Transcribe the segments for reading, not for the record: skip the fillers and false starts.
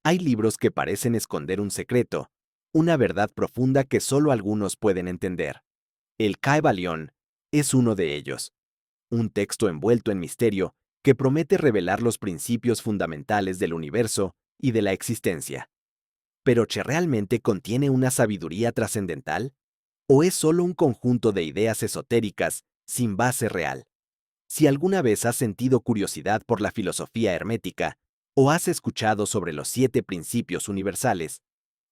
Hay libros que parecen esconder un secreto, una verdad profunda que solo algunos pueden entender. El Kybalión es uno de ellos, un texto envuelto en misterio que promete revelar los principios fundamentales del universo y de la existencia. ¿Pero ¿que realmente contiene una sabiduría trascendental? ¿O es solo un conjunto de ideas esotéricas sin base real? Si alguna vez has sentido curiosidad por la filosofía hermética o has escuchado sobre los 7 principios universales,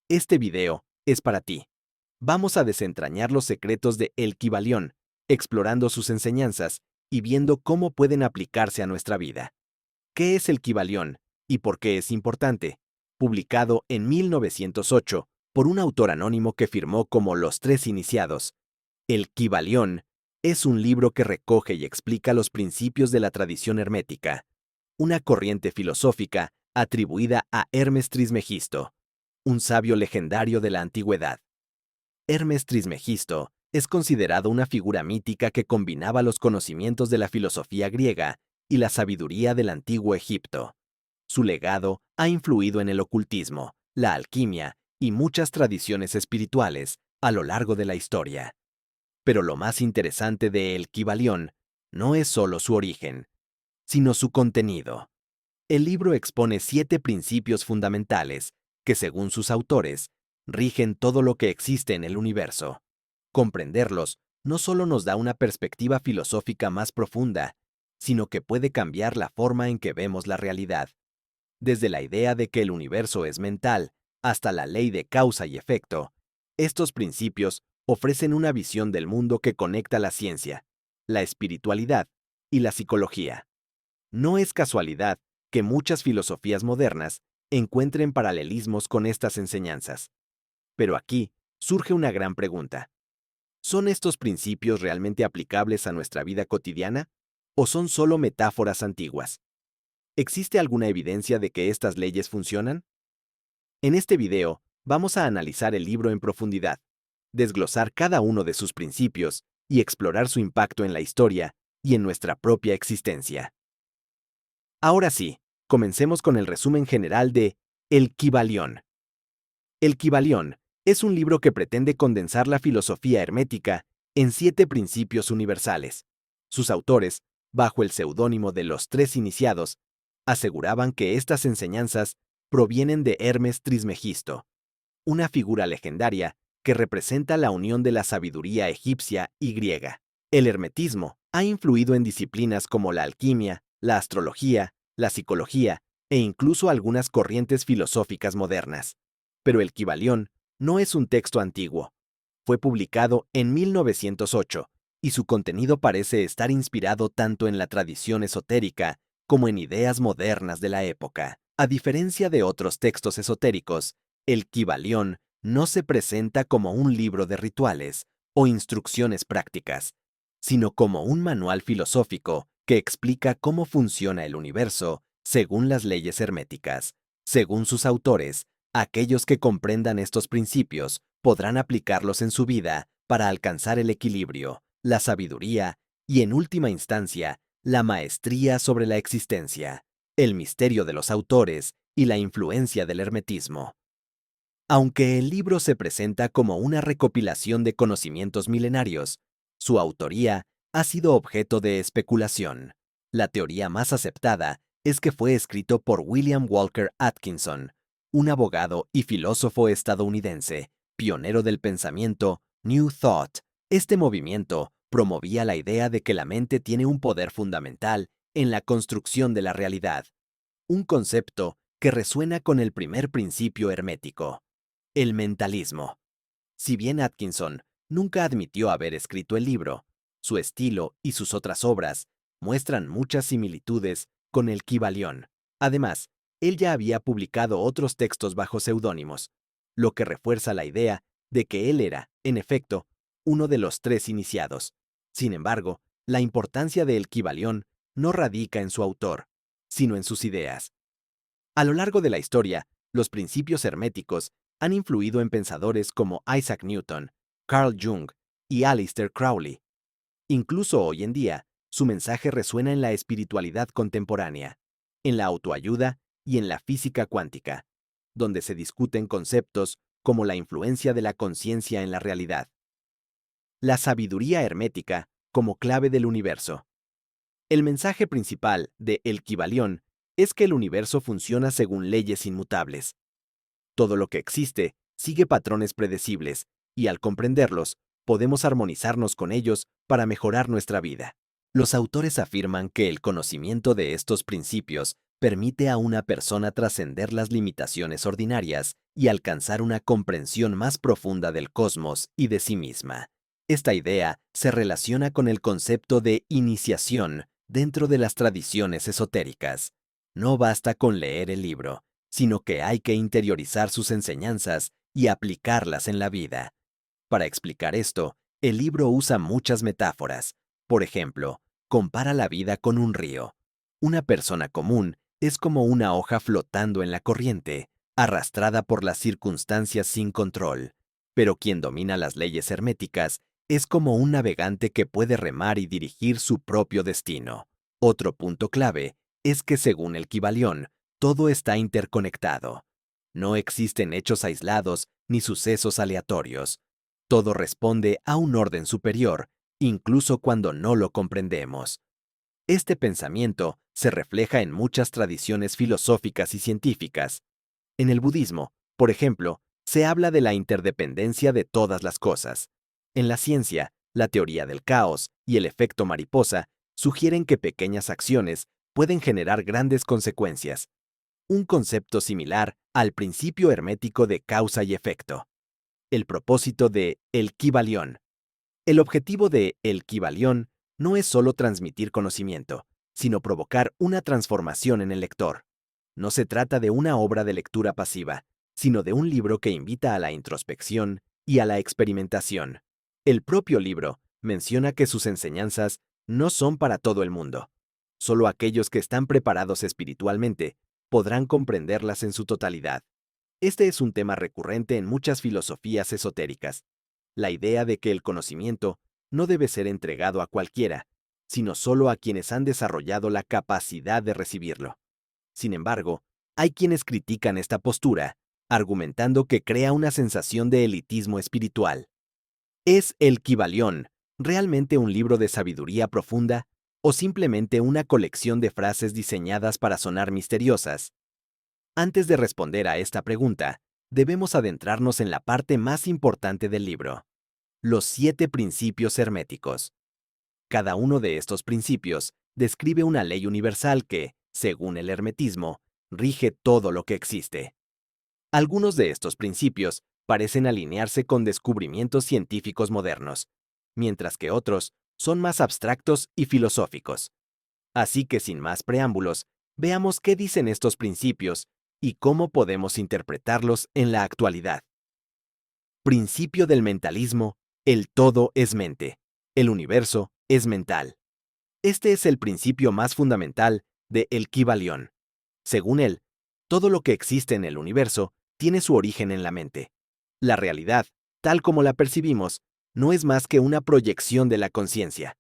este video es para ti. Vamos a desentrañar los secretos de El Kybalión, explorando sus enseñanzas y viendo cómo pueden aplicarse a nuestra vida. ¿Qué es el Kybalión y por qué es importante? Publicado en 1908 por un autor anónimo que firmó como Los Tres Iniciados. El Kybalión es un libro que recoge y explica los principios de la tradición hermética, una corriente filosófica atribuida a Hermes Trismegisto, un sabio legendario de la antigüedad. Hermes Trismegisto es considerado una figura mítica que combinaba los conocimientos de la filosofía griega y la sabiduría del antiguo Egipto. Su legado ha influido en el ocultismo, la alquimia y muchas tradiciones espirituales a lo largo de la historia. Pero lo más interesante de El Kybalión no es solo su origen, sino su contenido. El libro expone 7 principios fundamentales que, según sus autores, rigen todo lo que existe en el universo. Comprenderlos no solo nos da una perspectiva filosófica más profunda, sino que puede cambiar la forma en que vemos la realidad. Desde la idea de que el universo es mental hasta la ley de causa y efecto, estos principios ofrecen una visión del mundo que conecta la ciencia, la espiritualidad y la psicología. No es casualidad que muchas filosofías modernas encuentren paralelismos con estas enseñanzas. Pero aquí surge una gran pregunta. ¿Son estos principios realmente aplicables a nuestra vida cotidiana? ¿O son solo metáforas antiguas? ¿Existe alguna evidencia de que estas leyes funcionan? En este video, vamos a analizar el libro en profundidad, desglosar cada uno de sus principios y explorar su impacto en la historia y en nuestra propia existencia. Ahora sí, comencemos con el resumen general de El Kybalión. El Kybalión es un libro que pretende condensar la filosofía hermética en 7 principios universales. Sus autores, bajo el seudónimo de Los Tres Iniciados, aseguraban que estas enseñanzas provienen de Hermes Trismegisto, una figura legendaria que representa la unión de la sabiduría egipcia y griega. El hermetismo ha influido en disciplinas como la alquimia, la astrología, la psicología e incluso algunas corrientes filosóficas modernas. Pero el Kybalión no es un texto antiguo. Fue publicado en 1908 y su contenido parece estar inspirado tanto en la tradición esotérica como en ideas modernas de la época. A diferencia de otros textos esotéricos, el Kybalión no se presenta como un libro de rituales o instrucciones prácticas, sino como un manual filosófico que explica cómo funciona el universo según las leyes herméticas. Según sus autores, aquellos que comprendan estos principios podrán aplicarlos en su vida para alcanzar el equilibrio, la sabiduría y, en última instancia, la maestría sobre la existencia, el misterio de los autores y la influencia del hermetismo. Aunque el libro se presenta como una recopilación de conocimientos milenarios, su autoría ha sido objeto de especulación. La teoría más aceptada es que fue escrito por William Walker Atkinson, un abogado y filósofo estadounidense, pionero del pensamiento New Thought. Este movimiento promovía la idea de que la mente tiene un poder fundamental en la construcción de la realidad, un concepto que resuena con el primer principio hermético, el mentalismo. Si bien Atkinson nunca admitió haber escrito el libro, su estilo y sus otras obras muestran muchas similitudes con el Kybalión. Además, él ya había publicado otros textos bajo seudónimos, lo que refuerza la idea de que él era, en efecto, uno de los 3 iniciados. Sin embargo, la importancia de El Kybalión no radica en su autor, sino en sus ideas. A lo largo de la historia, los principios herméticos han influido en pensadores como Isaac Newton, Carl Jung y Aleister Crowley. Incluso hoy en día, su mensaje resuena en la espiritualidad contemporánea, en la autoayuda y en la física cuántica. donde se discuten conceptos como la influencia de la conciencia en la realidad. La sabiduría hermética como clave del universo. El mensaje principal de El Kybalión es que el universo funciona según leyes inmutables. Todo lo que existe sigue patrones predecibles, y al comprenderlos, podemos armonizarnos con ellos para mejorar nuestra vida. Los autores afirman que el conocimiento de estos principios permite a una persona trascender las limitaciones ordinarias y alcanzar una comprensión más profunda del cosmos y de sí misma. Esta idea se relaciona con el concepto de iniciación dentro de las tradiciones esotéricas. No basta con leer el libro, sino que hay que interiorizar sus enseñanzas y aplicarlas en la vida. Para explicar esto, el libro usa muchas metáforas. Por ejemplo, compara la vida con un río. Una persona común es como una hoja flotando en la corriente, arrastrada por las circunstancias sin control. Pero quien domina las leyes herméticas es como un navegante que puede remar y dirigir su propio destino. Otro punto clave es que según el Kybalión, todo está interconectado. No existen hechos aislados ni sucesos aleatorios. Todo responde a un orden superior, incluso cuando no lo comprendemos. Este pensamiento se refleja en muchas tradiciones filosóficas y científicas. En el budismo, por ejemplo, se habla de la interdependencia de todas las cosas. En la ciencia, la teoría del caos y el efecto mariposa sugieren que pequeñas acciones pueden generar grandes consecuencias. Un concepto similar al principio hermético de causa y efecto. El propósito de El Kybalión. El objetivo de El Kybalión no es solo transmitir conocimiento, sino provocar una transformación en el lector. No se trata de una obra de lectura pasiva, sino de un libro que invita a la introspección y a la experimentación. El propio libro menciona que sus enseñanzas no son para todo el mundo. Solo aquellos que están preparados espiritualmente podrán comprenderlas en su totalidad. Este es un tema recurrente en muchas filosofías esotéricas. La idea de que el conocimiento no debe ser entregado a cualquiera, sino solo a quienes han desarrollado la capacidad de recibirlo. Sin embargo, hay quienes critican esta postura, argumentando que crea una sensación de elitismo espiritual. ¿Es El Kybalión realmente un libro de sabiduría profunda o simplemente una colección de frases diseñadas para sonar misteriosas? Antes de responder a esta pregunta, debemos adentrarnos en la parte más importante del libro: los 7 principios herméticos. Cada uno de estos principios describe una ley universal que, según el hermetismo, rige todo lo que existe. Algunos de estos principios parecen alinearse con descubrimientos científicos modernos, mientras que otros son más abstractos y filosóficos. Así que sin más preámbulos, veamos qué dicen estos principios y cómo podemos interpretarlos en la actualidad. Principio del mentalismo: el todo es mente. El universo es mental. Este es el principio más fundamental de El Kybalión. Según él, todo lo que existe en el universo tiene su origen en la mente. La realidad, tal como la percibimos, no es más que una proyección de la conciencia.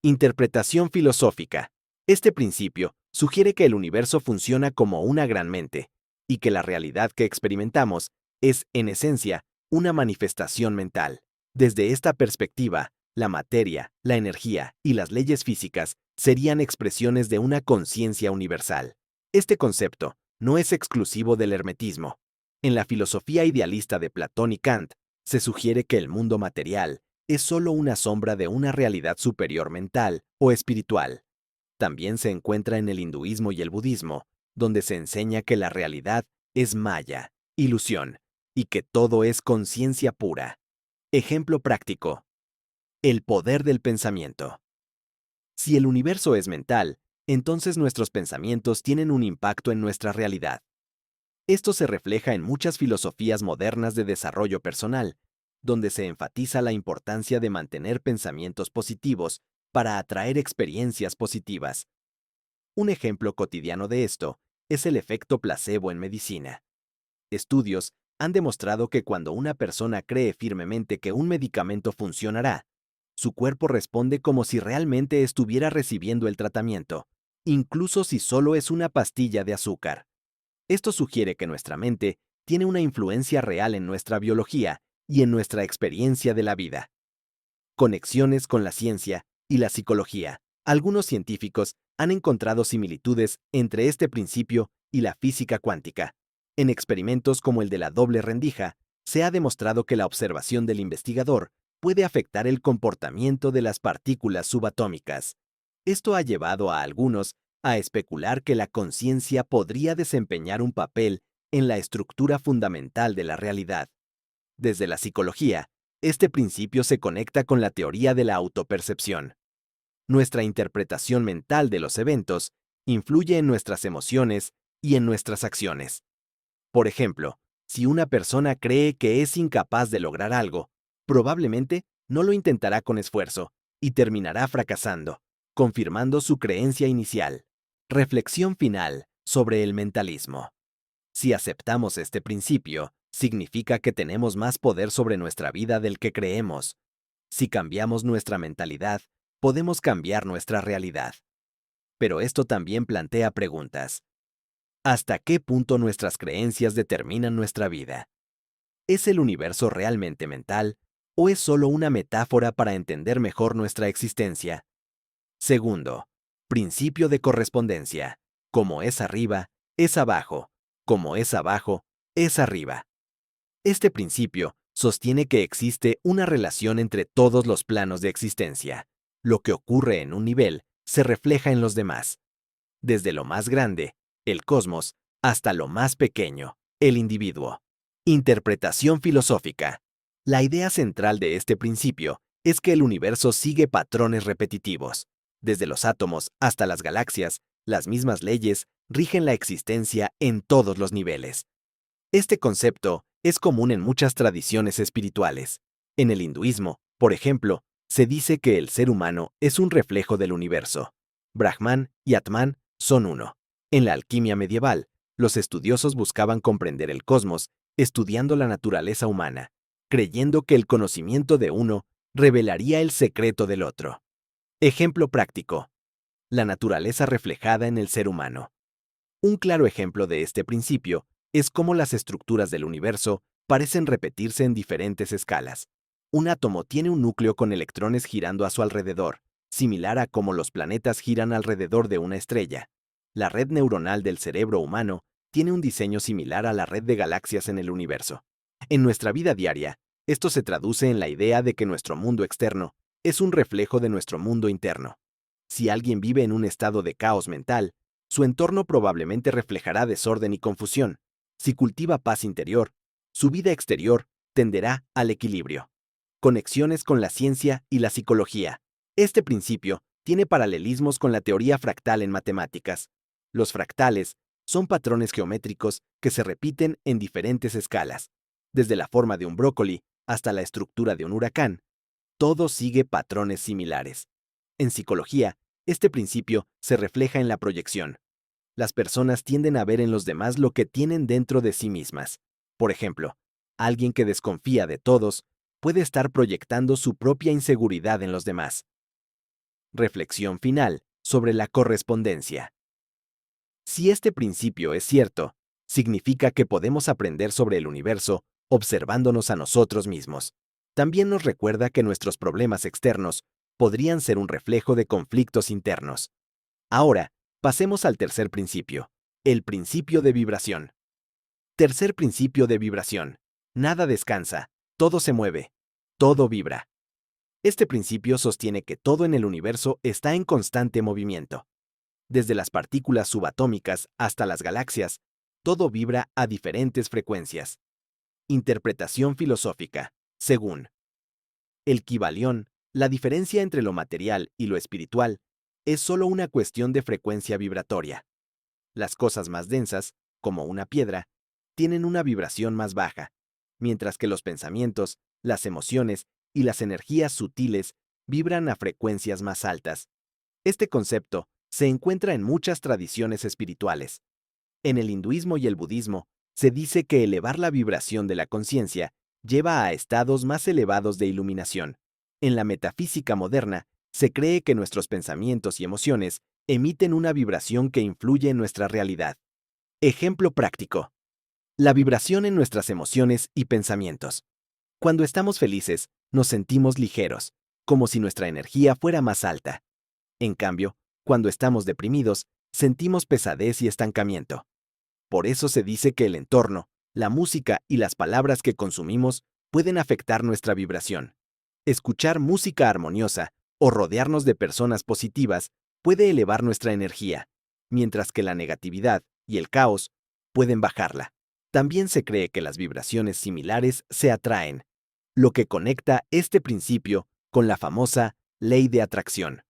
Interpretación filosófica. Este principio sugiere que el universo funciona como una gran mente, y que la realidad que experimentamos es, en esencia, una manifestación mental. Desde esta perspectiva, la materia, la energía y las leyes físicas serían expresiones de una conciencia universal. Este concepto no es exclusivo del hermetismo. En la filosofía idealista de Platón y Kant, se sugiere que el mundo material es solo una sombra de una realidad superior mental o espiritual. También se encuentra en el hinduismo y el budismo, donde se enseña que la realidad es maya, ilusión, y que todo es conciencia pura. Ejemplo práctico: el poder del pensamiento. Si el universo es mental, entonces nuestros pensamientos tienen un impacto en nuestra realidad. Esto se refleja en muchas filosofías modernas de desarrollo personal, donde se enfatiza la importancia de mantener pensamientos positivos para atraer experiencias positivas. Un ejemplo cotidiano de esto es el efecto placebo en medicina. Estudios han demostrado que cuando una persona cree firmemente que un medicamento funcionará, su cuerpo responde como si realmente estuviera recibiendo el tratamiento, incluso si solo es una pastilla de azúcar. Esto sugiere que nuestra mente tiene una influencia real en nuestra biología y en nuestra experiencia de la vida. Conexiones con la ciencia y la psicología. Algunos científicos han encontrado similitudes entre este principio y la física cuántica. En experimentos como el de la doble rendija, se ha demostrado que la observación del investigador puede afectar el comportamiento de las partículas subatómicas. Esto ha llevado a algunos a especular que la conciencia podría desempeñar un papel en la estructura fundamental de la realidad. Desde la psicología, este principio se conecta con la teoría de la autopercepción. Nuestra interpretación mental de los eventos influye en nuestras emociones y en nuestras acciones. Por ejemplo, si una persona cree que es incapaz de lograr algo, probablemente no lo intentará con esfuerzo y terminará fracasando, confirmando su creencia inicial. Reflexión final sobre el mentalismo. Si aceptamos este principio, significa que tenemos más poder sobre nuestra vida del que creemos. Si cambiamos nuestra mentalidad, podemos cambiar nuestra realidad. Pero esto también plantea preguntas. ¿Hasta qué punto nuestras creencias determinan nuestra vida? ¿Es el universo realmente mental o es solo una metáfora para entender mejor nuestra existencia? Segundo, principio de correspondencia. Como es arriba, es abajo. Como es abajo, es arriba. Este principio sostiene que existe una relación entre todos los planos de existencia. Lo que ocurre en un nivel se refleja en los demás. Desde lo más grande, el cosmos, hasta lo más pequeño, el individuo. Interpretación filosófica. La idea central de este principio es que el universo sigue patrones repetitivos. Desde los átomos hasta las galaxias, las mismas leyes rigen la existencia en todos los niveles. Este concepto es común en muchas tradiciones espirituales. En el hinduismo, por ejemplo, se dice que el ser humano es un reflejo del universo. Brahman y Atman son uno. En la alquimia medieval, los estudiosos buscaban comprender el cosmos estudiando la naturaleza humana, creyendo que el conocimiento de uno revelaría el secreto del otro. Ejemplo práctico. La naturaleza reflejada en el ser humano. Un claro ejemplo de este principio es cómo las estructuras del universo parecen repetirse en diferentes escalas. Un átomo tiene un núcleo con electrones girando a su alrededor, similar a cómo los planetas giran alrededor de una estrella. La red neuronal del cerebro humano tiene un diseño similar a la red de galaxias en el universo. En nuestra vida diaria, esto se traduce en la idea de que nuestro mundo externo es un reflejo de nuestro mundo interno. Si alguien vive en un estado de caos mental, su entorno probablemente reflejará desorden y confusión. Si cultiva paz interior, su vida exterior tenderá al equilibrio. Conexiones con la ciencia y la psicología. Este principio tiene paralelismos con la teoría fractal en matemáticas. Los fractales son patrones geométricos que se repiten en diferentes escalas. Desde la forma de un brócoli hasta la estructura de un huracán, todo sigue patrones similares. En psicología, este principio se refleja en la proyección. Las personas tienden a ver en los demás lo que tienen dentro de sí mismas. Por ejemplo, alguien que desconfía de todos puede estar proyectando su propia inseguridad en los demás. Reflexión final sobre la correspondencia. Si este principio es cierto, significa que podemos aprender sobre el universo observándonos a nosotros mismos. También nos recuerda que nuestros problemas externos podrían ser un reflejo de conflictos internos. Ahora, pasemos al tercer principio, el principio de vibración. Tercer principio de vibración. Nada descansa, todo se mueve, todo vibra. Este principio sostiene que todo en el universo está en constante movimiento. Desde las partículas subatómicas hasta las galaxias, todo vibra a diferentes frecuencias. Interpretación filosófica. Según el Kybalión, la diferencia entre lo material y lo espiritual es solo una cuestión de frecuencia vibratoria. Las cosas más densas, como una piedra, tienen una vibración más baja, mientras que los pensamientos, las emociones y las energías sutiles vibran a frecuencias más altas. Este concepto se encuentra en muchas tradiciones espirituales. En el hinduismo y el budismo, se dice que elevar la vibración de la conciencia lleva a estados más elevados de iluminación. En la metafísica moderna, se cree que nuestros pensamientos y emociones emiten una vibración que influye en nuestra realidad. Ejemplo práctico. La vibración en nuestras emociones y pensamientos. Cuando estamos felices, nos sentimos ligeros, como si nuestra energía fuera más alta. En cambio, cuando estamos deprimidos, sentimos pesadez y estancamiento. Por eso se dice que el entorno, la música y las palabras que consumimos pueden afectar nuestra vibración. Escuchar música armoniosa o rodearnos de personas positivas puede elevar nuestra energía, mientras que la negatividad y el caos pueden bajarla. También se cree que las vibraciones similares se atraen, lo que conecta este principio con la famosa ley de atracción.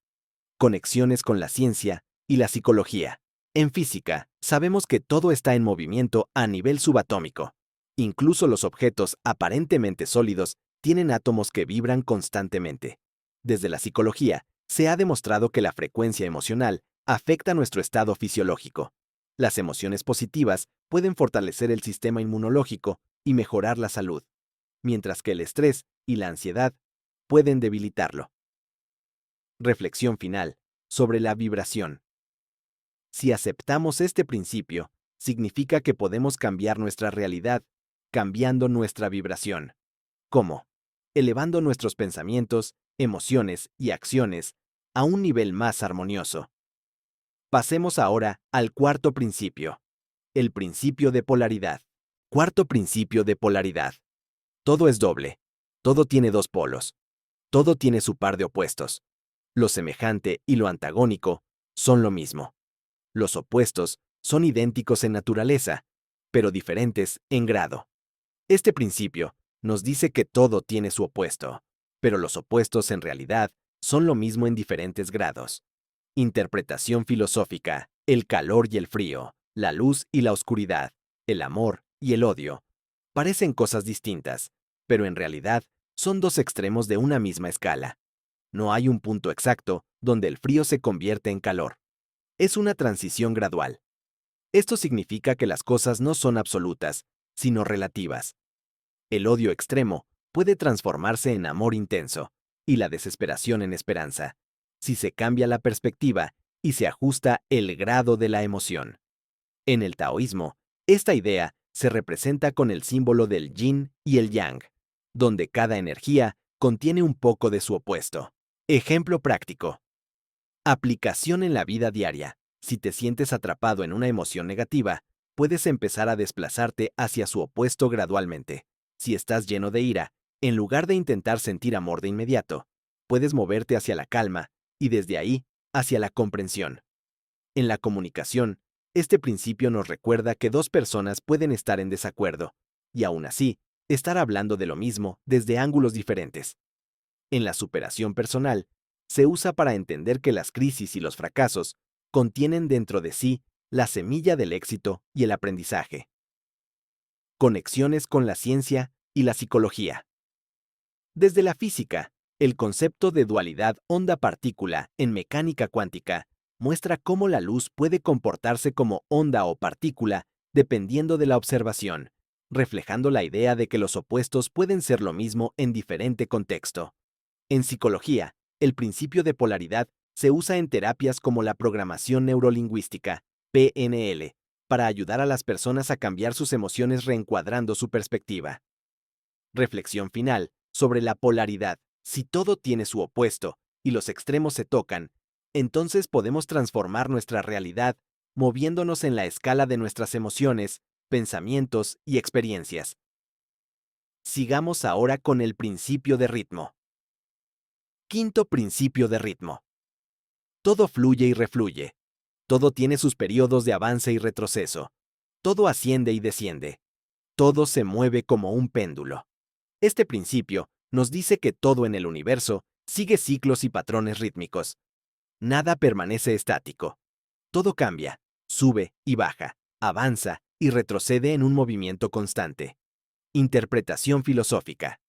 Conexiones con la ciencia y la psicología. En física, sabemos que todo está en movimiento a nivel subatómico. Incluso los objetos aparentemente sólidos tienen átomos que vibran constantemente. Desde la psicología, se ha demostrado que la frecuencia emocional afecta nuestro estado fisiológico. Las emociones positivas pueden fortalecer el sistema inmunológico y mejorar la salud, mientras que el estrés y la ansiedad pueden debilitarlo. Reflexión final sobre la vibración. Si aceptamos este principio, significa que podemos cambiar nuestra realidad, cambiando nuestra vibración. ¿Cómo? Elevando nuestros pensamientos, emociones y acciones a un nivel más armonioso. Pasemos ahora al cuarto principio, el principio de polaridad. Cuarto principio de polaridad. Todo es doble. Todo tiene dos polos. Todo tiene su par de opuestos. Lo semejante y lo antagónico son lo mismo. Los opuestos son idénticos en naturaleza, pero diferentes en grado. Este principio nos dice que todo tiene su opuesto, pero los opuestos en realidad son lo mismo en diferentes grados. Interpretación filosófica: el calor y el frío, la luz y la oscuridad, el amor y el odio. Parecen cosas distintas, pero en realidad son dos extremos de una misma escala. No hay un punto exacto donde el frío se convierte en calor. Es una transición gradual. Esto significa que las cosas no son absolutas, sino relativas. El odio extremo puede transformarse en amor intenso y la desesperación en esperanza, si se cambia la perspectiva y se ajusta el grado de la emoción. En el taoísmo, esta idea se representa con el símbolo del yin y el yang, donde cada energía contiene un poco de su opuesto. Ejemplo práctico. Aplicación en la vida diaria. Si te sientes atrapado en una emoción negativa, puedes empezar a desplazarte hacia su opuesto gradualmente. Si estás lleno de ira, en lugar de intentar sentir amor de inmediato, puedes moverte hacia la calma y desde ahí hacia la comprensión. En la comunicación, este principio nos recuerda que dos personas pueden estar en desacuerdo y aún así estar hablando de lo mismo desde ángulos diferentes. En la superación personal, se usa para entender que las crisis y los fracasos contienen dentro de sí la semilla del éxito y el aprendizaje. Conexiones con la ciencia y la psicología. Desde la física, el concepto de dualidad onda-partícula en mecánica cuántica muestra cómo la luz puede comportarse como onda o partícula dependiendo de la observación, reflejando la idea de que los opuestos pueden ser lo mismo en diferente contexto. En psicología, el principio de polaridad se usa en terapias como la programación neurolingüística, PNL, para ayudar a las personas a cambiar sus emociones reencuadrando su perspectiva. Reflexión final sobre la polaridad. Si todo tiene su opuesto y los extremos se tocan, entonces podemos transformar nuestra realidad moviéndonos en la escala de nuestras emociones, pensamientos y experiencias. Sigamos ahora con el principio de ritmo. Quinto principio de ritmo. Todo fluye y refluye. Todo tiene sus periodos de avance y retroceso. Todo asciende y desciende. Todo se mueve como un péndulo. Este principio nos dice que todo en el universo sigue ciclos y patrones rítmicos. Nada permanece estático. Todo cambia, sube y baja, avanza y retrocede en un movimiento constante. Interpretación filosófica.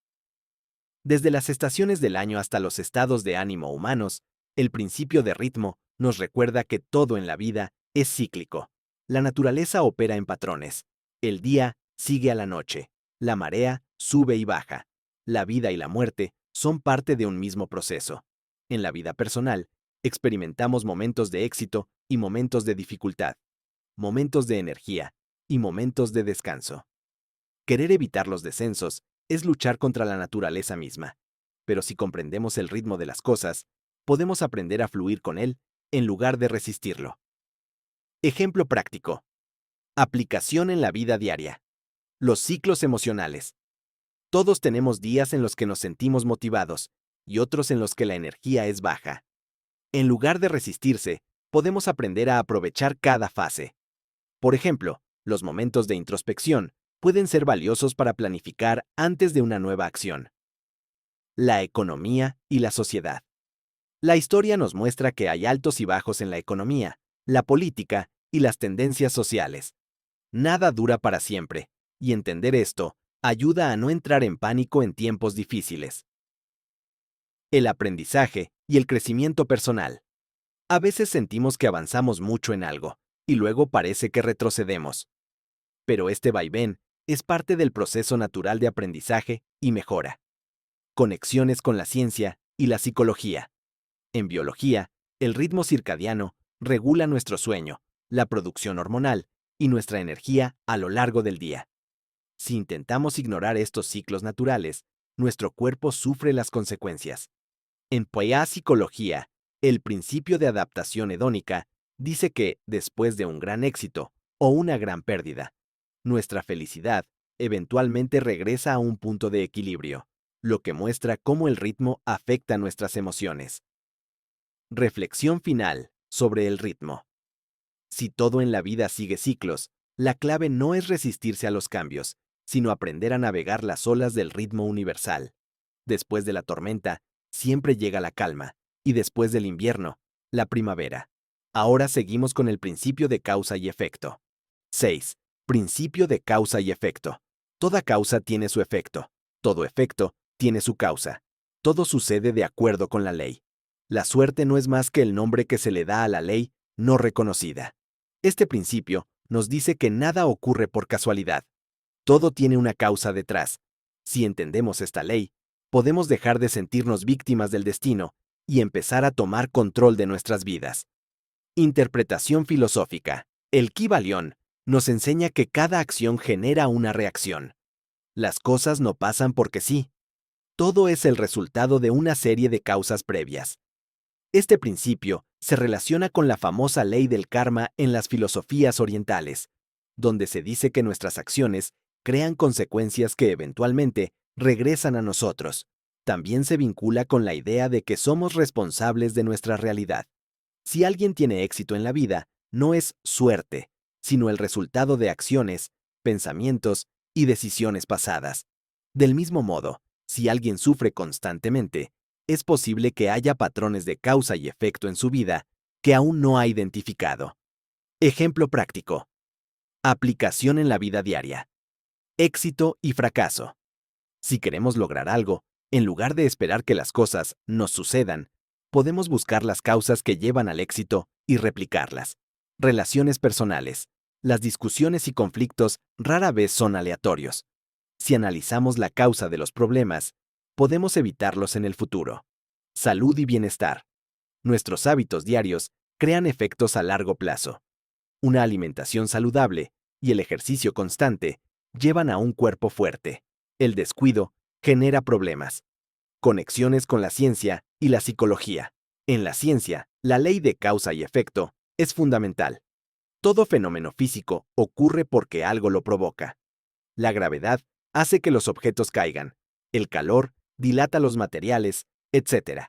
Desde las estaciones del año hasta los estados de ánimo humanos, el principio de ritmo nos recuerda que todo en la vida es cíclico. La naturaleza opera en patrones. El día sigue a la noche. La marea sube y baja. La vida y la muerte son parte de un mismo proceso. En la vida personal, experimentamos momentos de éxito y momentos de dificultad, momentos de energía y momentos de descanso. Querer evitar los descensos es luchar contra la naturaleza misma. Pero si comprendemos el ritmo de las cosas, podemos aprender a fluir con él en lugar de resistirlo. Ejemplo práctico. Aplicación en la vida diaria. Los ciclos emocionales. Todos tenemos días en los que nos sentimos motivados y otros en los que la energía es baja. En lugar de resistirse, podemos aprender a aprovechar cada fase. Por ejemplo, los momentos de introspección pueden ser valiosos para planificar antes de una nueva acción. La economía y la sociedad. La historia nos muestra que hay altos y bajos en la economía, la política y las tendencias sociales. Nada dura para siempre, y entender esto ayuda a no entrar en pánico en tiempos difíciles. El aprendizaje y el crecimiento personal. A veces sentimos que avanzamos mucho en algo, y luego parece que retrocedemos. Pero este vaivén es parte del proceso natural de aprendizaje y mejora. Conexiones con la ciencia y la psicología. En biología, el ritmo circadiano regula nuestro sueño, la producción hormonal y nuestra energía a lo largo del día. Si intentamos ignorar estos ciclos naturales, nuestro cuerpo sufre las consecuencias. En psicología, el principio de adaptación hedónica dice que, después de un gran éxito o una gran pérdida, nuestra felicidad eventualmente regresa a un punto de equilibrio, lo que muestra cómo el ritmo afecta nuestras emociones. Reflexión final sobre el ritmo. Si todo en la vida sigue ciclos, la clave no es resistirse a los cambios, sino aprender a navegar las olas del ritmo universal. Después de la tormenta, siempre llega la calma, y después del invierno, la primavera. Ahora seguimos con el principio de causa y efecto. 6. Principio de causa y efecto. Toda causa tiene su efecto. Todo efecto tiene su causa. Todo sucede de acuerdo con la ley. La suerte no es más que el nombre que se le da a la ley no reconocida. Este principio nos dice que nada ocurre por casualidad. Todo tiene una causa detrás. Si entendemos esta ley, podemos dejar de sentirnos víctimas del destino y empezar a tomar control de nuestras vidas. Interpretación filosófica. El Kybalión nos enseña que cada acción genera una reacción. Las cosas no pasan porque sí. Todo es el resultado de una serie de causas previas. Este principio se relaciona con la famosa ley del karma en las filosofías orientales, donde se dice que nuestras acciones crean consecuencias que eventualmente regresan a nosotros. También se vincula con la idea de que somos responsables de nuestra realidad. Si alguien tiene éxito en la vida, no es suerte, sino el resultado de acciones, pensamientos y decisiones pasadas. Del mismo modo, si alguien sufre constantemente, es posible que haya patrones de causa y efecto en su vida que aún no ha identificado. Ejemplo práctico. Aplicación en la vida diaria. Éxito y fracaso. Si queremos lograr algo, en lugar de esperar que las cosas nos sucedan, podemos buscar las causas que llevan al éxito y replicarlas. Relaciones personales. Las discusiones y conflictos rara vez son aleatorios. Si analizamos la causa de los problemas, podemos evitarlos en el futuro. Salud y bienestar. Nuestros hábitos diarios crean efectos a largo plazo. Una alimentación saludable y el ejercicio constante llevan a un cuerpo fuerte. El descuido genera problemas. Conexiones con la ciencia y la psicología. En la ciencia, la ley de causa y efecto es fundamental. Todo fenómeno físico ocurre porque algo lo provoca. La gravedad hace que los objetos caigan. El calor dilata los materiales, etc.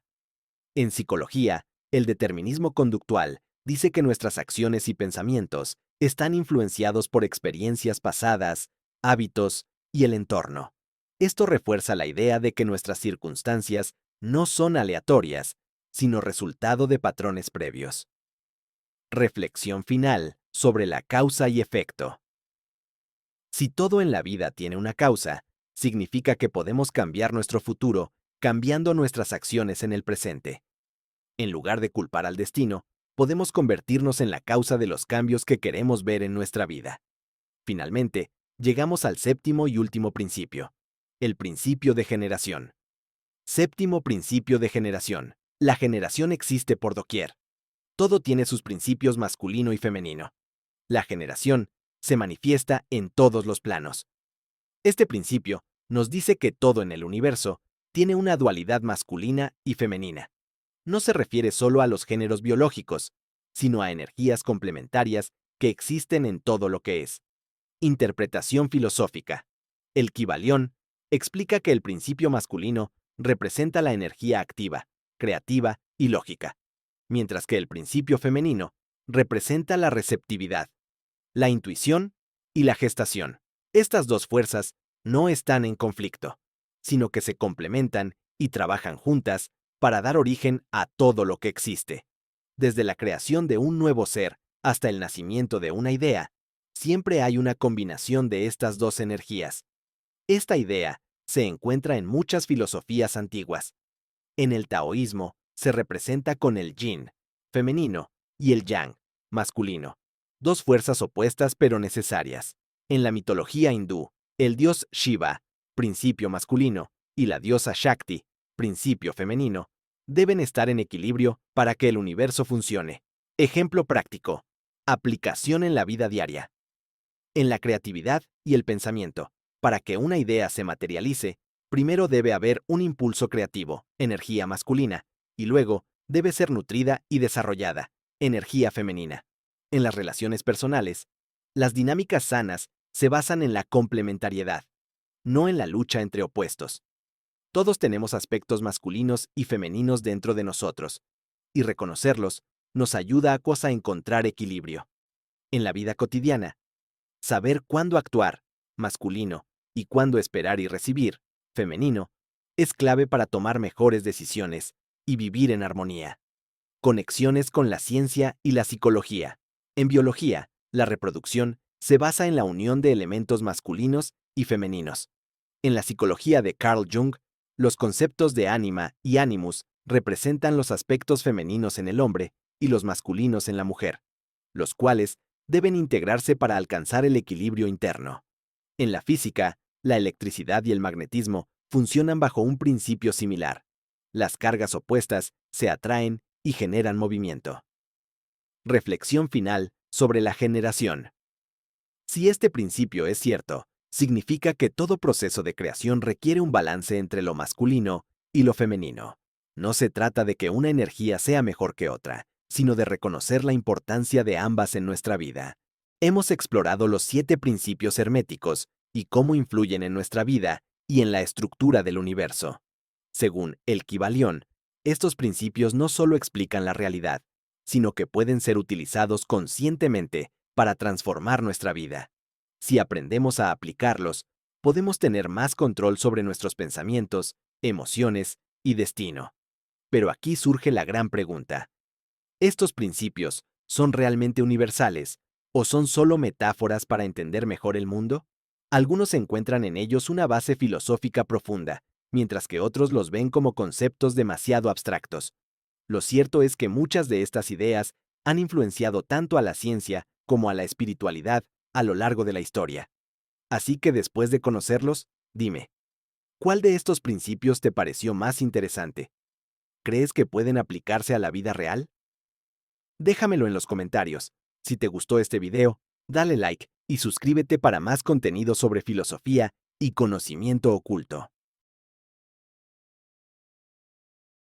En psicología, el determinismo conductual dice que nuestras acciones y pensamientos están influenciados por experiencias pasadas, hábitos y el entorno. Esto refuerza la idea de que nuestras circunstancias no son aleatorias, sino resultado de patrones previos. Reflexión final sobre la causa y efecto. Si todo en la vida tiene una causa, significa que podemos cambiar nuestro futuro cambiando nuestras acciones en el presente. En lugar de culpar al destino, podemos convertirnos en la causa de los cambios que queremos ver en nuestra vida. Finalmente, llegamos al séptimo y último principio, el principio de generación. Séptimo principio de generación. La generación existe por doquier. Todo tiene sus principios masculino y femenino. La generación se manifiesta en todos los planos. Este principio nos dice que todo en el universo tiene una dualidad masculina y femenina. No se refiere solo a los géneros biológicos, sino a energías complementarias que existen en todo lo que es. Interpretación filosófica. El Kybalión explica que el principio masculino representa la energía activa, creativa y lógica, mientras que el principio femenino representa la receptividad, la intuición y la gestación. Estas dos fuerzas no están en conflicto, sino que se complementan y trabajan juntas para dar origen a todo lo que existe. Desde la creación de un nuevo ser hasta el nacimiento de una idea, siempre hay una combinación de estas dos energías. Esta idea se encuentra en muchas filosofías antiguas. En el taoísmo se representa con el yin, femenino, y el yang, masculino, dos fuerzas opuestas pero necesarias. En la mitología hindú, el dios Shiva, principio masculino, y la diosa Shakti, principio femenino, deben estar en equilibrio para que el universo funcione. Ejemplo práctico. Aplicación en la vida diaria. En la creatividad y el pensamiento. Para que una idea se materialice, primero debe haber un impulso creativo, energía masculina, y luego debe ser nutrida y desarrollada, energía femenina. En las relaciones personales, las dinámicas sanas se basan en la complementariedad, no en la lucha entre opuestos. Todos tenemos aspectos masculinos y femeninos dentro de nosotros, y reconocerlos nos ayuda a encontrar equilibrio. En la vida cotidiana, saber cuándo actuar, masculino, y cuándo esperar y recibir, femenino, es clave para tomar mejores decisiones y vivir en armonía. Conexiones con la ciencia y la psicología. En biología, la reproducción se basa en la unión de elementos masculinos y femeninos. En la psicología de Carl Jung, los conceptos de ánima y animus representan los aspectos femeninos en el hombre y los masculinos en la mujer, los cuales deben integrarse para alcanzar el equilibrio interno. En la física, la electricidad y el magnetismo funcionan bajo un principio similar. Las cargas opuestas se atraen y generan movimiento. Reflexión final sobre la generación. Si este principio es cierto, significa que todo proceso de creación requiere un balance entre lo masculino y lo femenino. No se trata de que una energía sea mejor que otra, sino de reconocer la importancia de ambas en nuestra vida. Hemos explorado los 7 principios herméticos y cómo influyen en nuestra vida y en la estructura del universo. Según el Kybalión, estos principios no solo explican la realidad, sino que pueden ser utilizados conscientemente para transformar nuestra vida. Si aprendemos a aplicarlos, podemos tener más control sobre nuestros pensamientos, emociones y destino. Pero aquí surge la gran pregunta. ¿Estos principios son realmente universales o son solo metáforas para entender mejor el mundo? Algunos encuentran en ellos una base filosófica profunda, mientras que otros los ven como conceptos demasiado abstractos. Lo cierto es que muchas de estas ideas han influenciado tanto a la ciencia como a la espiritualidad a lo largo de la historia. Así que después de conocerlos, dime, ¿cuál de estos principios te pareció más interesante? ¿Crees que pueden aplicarse a la vida real? Déjamelo en los comentarios. Si te gustó este video, dale like y suscríbete para más contenido sobre filosofía y conocimiento oculto.